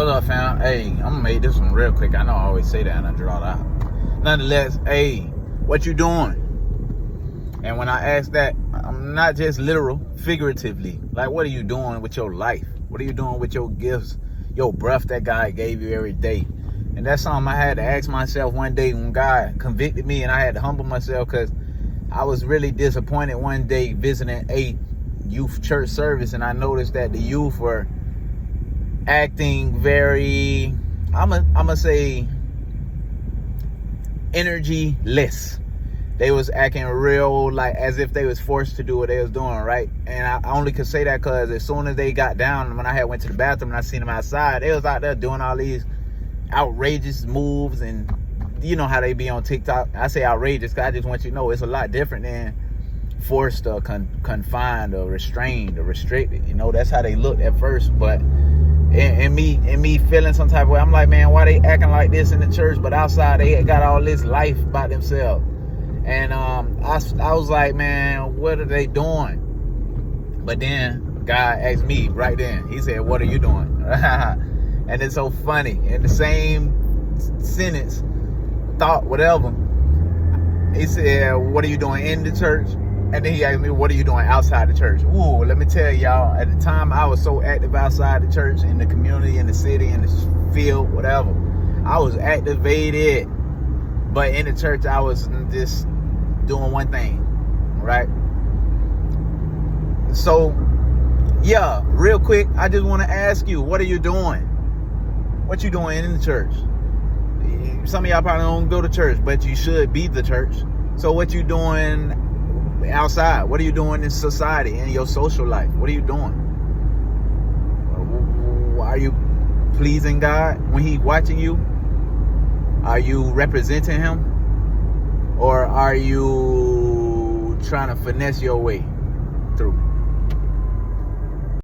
What's up, fam? Hey, I'm gonna make this one real quick. I know I always say that and I draw it out. Nonetheless, hey, what you doing? And when I ask that, I'm not just literal, figuratively. Like, what are you doing with your life? What are you doing with your gifts, your breath that God gave you every day? And that's something I had to ask myself one day when God convicted me, and I had to humble myself because I was really disappointed one day visiting a youth church service, and I noticed that the youth were acting very, I'm gonna say, energy-less. They was acting real like as if they was forced to do what they was doing, right? And I only could say that because as soon as they got down, when I went to the bathroom and I seen them outside, they was out there doing all these outrageous moves, and you know how they be on TikTok. I say outrageous because I just want you to know it's a lot different than forced or confined or restrained or restricted. You know, that's how they looked at first, but and me feeling some type of way, I'm like, man, why they acting like this in the church, but outside they got all this life by themselves? And I was like, man, what are they doing? But then God asked me right then. He said, what are you doing? And it's so funny. In the same sentence, thought, whatever, he said, what are you doing in the church? And then he asked me, what are you doing outside the church? Ooh, let me tell y'all, at the time I was so active outside the church, in the community, in the city, in the field, whatever. I was activated. But in the church, I was just doing one thing, right? So, yeah, real quick, I just want to ask you, what are you doing? What you doing in the church? Some of y'all probably don't go to church, but you should be the church. So what you doing outside? What are you doing in society, in your social life? What are you doing? Are you pleasing God when He's watching you? Are you representing Him? Or are you trying to finesse your way through?